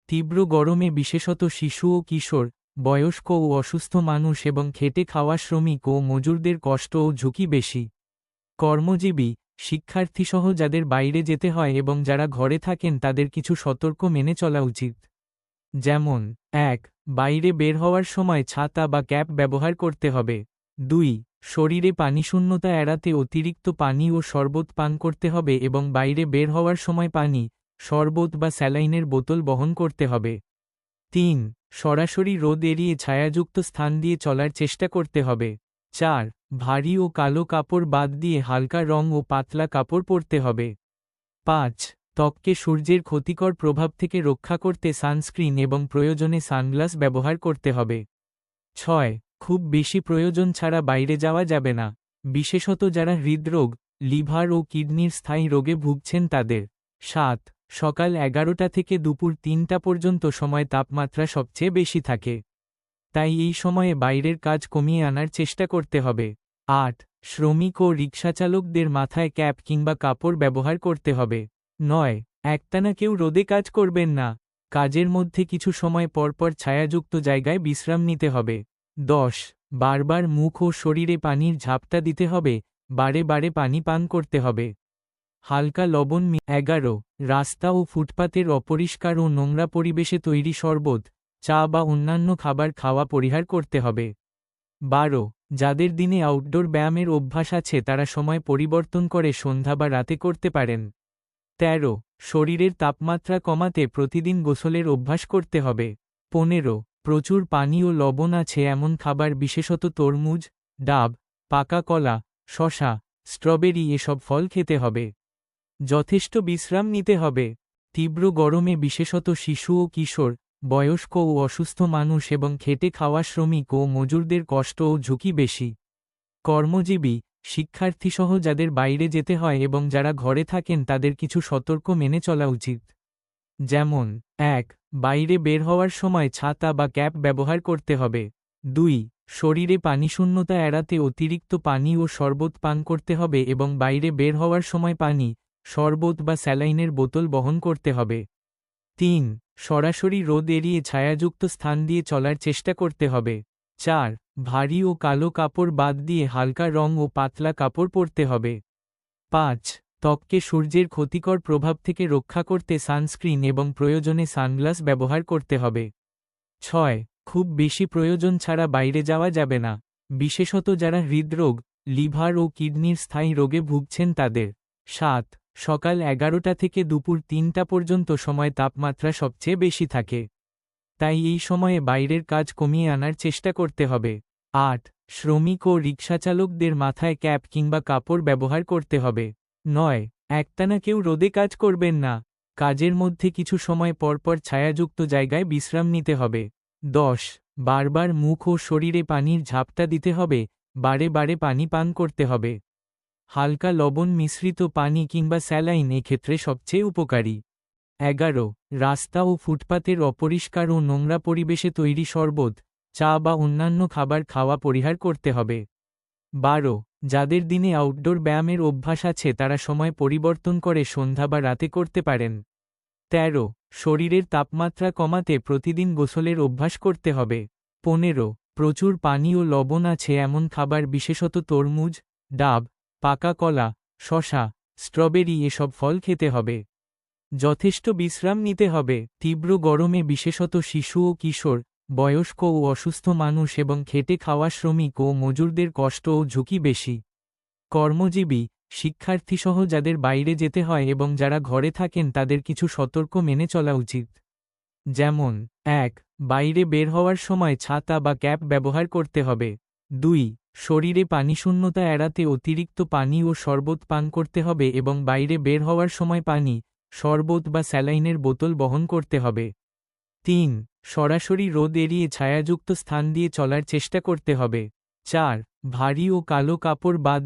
তীব্র গরমে বিশেষত শিশু ও কিশোর, বয়স্ক ও অসুস্থ মানুষ এবং খেটে খাওয়া শ্রমিক ও মজুরদের কষ্ট ও ঝুঁকি বেশি। কর্মজীবী, শিক্ষার্থীসহ যাদের বাইরে যেতে হয় এবং যারা ঘরে থাকেন তাদের কিছু সতর্ক মেনে চলা উচিত। যেমন: ১. বাইরে বের হওয়ার সময় ছাতা বা ক্যাপ ব্যবহার করতে হবে। ২. শরীরে পানিশূন্যতা এড়াতে অতিরিক্ত পানি ও শরবত পান করতে হবে এবং বাইরে বের হওয়ার সময় পানি, শরবত বা স্যালাইনের বোতল বহন করতে হবে। ৩. সরাসরি রোদ এড়িয়ে ছায়াযুক্ত স্থান দিয়ে চলার চেষ্টা করতে হবে। ৪. ভারী ও কালো কাপড় বাদ দিয়ে হালকা রং ও পাতলা কাপড় পরতে হবে। ৫. ত্বককে সূর্যের ক্ষতিকর প্রভাব থেকে রক্ষা করতে সানস্ক্রিন এবং প্রয়োজনে সানগ্লাস ব্যবহার করতে হবে। ৬. খুব বেশি প্রয়োজন ছাড়া বাইরে যাওয়া যাবে না, বিশেষত যারা হৃদরোগ, লিভার ও কিডনির স্থায়ী রোগে ভুগছেন তাদের। ৭. সকাল ১১টা থেকে দুপুর ৩টা পর্যন্ত সময় তাপমাত্রা সবচেয়ে বেশি থাকে। তাই এই সময়ে বাইরের কাজ কমিয়ে আনার চেষ্টা করতে হবে। ৮. শ্রমিক ও রিকশাচালকদের মাথায় ক্যাপ কিংবা কাপড় ব্যবহার করতে হবে। ৯. একটানা কেউ রোদে কাজ করবেন না, কাজের মধ্যে কিছু সময় পরপর ছায়াযুক্ত জায়গায় বিশ্রাম নিতে হবে। ১০. বারবার মুখ ও শরীরে পানির ঝাপটা দিতে হবে, বারে বারে পানি পান করতে হবে। হালকা লবণ ১১. রাস্তা ও ফুটপাতের অপরিষ্কার ও নোংরা পরিবেশে তৈরি শরবত, চা বা অন্যান্য খাবার খাওয়া পরিহার করতে হবে। ১২. যাদের দিনে আউটডোর ব্যায়ামের অভ্যাস আছে তারা সময় পরিবর্তন করে সন্ধ্যা বা রাতে করতে পারেন। ১৩. শরীরের তাপমাত্রা কমাতে প্রতিদিন গোসলের অভ্যাস করতে হবে। ১৫. প্রচুর পানি ও লবণ আছে এমন খাবার, বিশেষত তরমুজ, ডাব, পাকা কলা, শসা, স্ট্রবেরি এসব ফল খেতে হবে। যথেষ্ট বিশ্রাম নিতে হবে। তীব্র গরমে বিশেষত শিশু ও কিশোর, বয়স্ক ও অসুস্থ মানুষ এবং খেটে খাওয়া শ্রমিক ও মজুরদের কষ্ট ও ঝুঁকি বেশি। কর্মজীবী, শিক্ষার্থীসহ যাদের বাইরে যেতে হয় এবং যারা ঘরে থাকেন তাদের কিছু সতর্ক মেনে চলা উচিত। যেমন: ১. বাইরে বের হওয়ার সময় ছাতা বা ক্যাপ ব্যবহার করতে হবে। ২. শরীরে পানিশূন্যতা এড়াতে অতিরিক্ত পানি ও শরবত পান করতে হবে এবং বাইরে বের হওয়ার সময় পানি, শরবত বা স্যালাইনের বোতল বহন করতে হবে। ৩. সরাসরি রোদ এড়িয়ে ছায়াযুক্ত স্থান দিয়ে চলার চেষ্টা করতে হবে। ৪. ভারী ও কালো কাপড় বাদ দিয়ে হালকা রং ও পাতলা কাপড় পরতে হবে। ৫. ত্বককে সূর্যের ক্ষতিকর প্রভাব থেকে রক্ষা করতে সানস্ক্রিন এবং প্রয়োজনে সানগ্লাস ব্যবহার করতে হবে। ৬. খুব বেশি প্রয়োজন ছাড়া বাইরে যাওয়া যাবে না, বিশেষত যারা হৃদরোগ, লিভার ও কিডনির স্থায়ী রোগে ভুগছেন তাদের। ৭. সকাল ১১টা থেকে দুপুর ৩টা পর্যন্ত সময় তাপমাত্রা সবচেয়ে বেশি থাকে। তাই এই সময়ে বাইরের কাজ কমিয়ে আনার চেষ্টা করতে হবে। ৮. শ্রমিক ও রিকশাচালকদের মাথায় ক্যাপ কিংবা কাপড় ব্যবহার করতে হবে। ৯. একটানা কেউ রোদে কাজ করবেন না, কাজের মধ্যে কিছু সময় পরপর ছায়াযুক্ত জায়গায় বিশ্রাম নিতে হবে। ১০. বারবার মুখ ও শরীরে পানির ঝাপটা দিতে হবে, বারে বারে পানি পান করতে হবে। হালকা লবণ মিশ্রিত পানি কিংবা স্যালাইন এক্ষেত্রে সবচেয়ে উপকারী। ১১. রাস্তা ও ফুটপাতের অপরিষ্কার ও নোংরা পরিবেশে তৈরি শরবত, চা বা অন্যান্য খাবার খাওয়া পরিহার করতে হবে। ১২. যাদের দিনে আউটডোর ব্যায়ামের অভ্যাস আছে তারা সময় পরিবর্তন করে সন্ধ্যা বা রাতে করতে পারেন। ১৩. শরীরের তাপমাত্রা কমাতে প্রতিদিন গোসলের অভ্যাস করতে হবে। ১৫. প্রচুর পানি ও লবণ আছে এমন খাবার, বিশেষত তরমুজ, ডাব, পাকা কলা, শসা, স্ট্রবেরি এসব ফল খেতে হবে। যথেষ্ট বিশ্রাম নিতে হবে। তীব্র গরমে বিশেষত শিশু ও কিশোর, বয়স্ক ও অসুস্থ মানুষ এবং খেটে খাওয়া শ্রমিক ও মজুরদের কষ্ট ও ঝুঁকি বেশি। কর্মজীবী, শিক্ষার্থীসহ যাদের বাইরে যেতে হয় এবং যারা ঘরে থাকেন তাদের কিছু সতর্ক মেনে চলা উচিত। যেমন: ১. বাইরে বের হওয়ার সময় ছাতা বা ক্যাপ ব্যবহার করতে হবে। ২. শরীরে পানিশূন্যতা এড়াতে অতিরিক্ত পানি ও শরবত পান করতে হবে এবং বাইরে বের হওয়ার সময় পানি, শরবত বা স্যালাইনের বোতল বহন করতে হবে। ৩. সরাসরি রোদ এড়িয়ে ছায়াযুক্ত স্থান দিয়ে চলার চেষ্টা করতে হবে। ৪. ভারী ও কালো কাপড় বাদ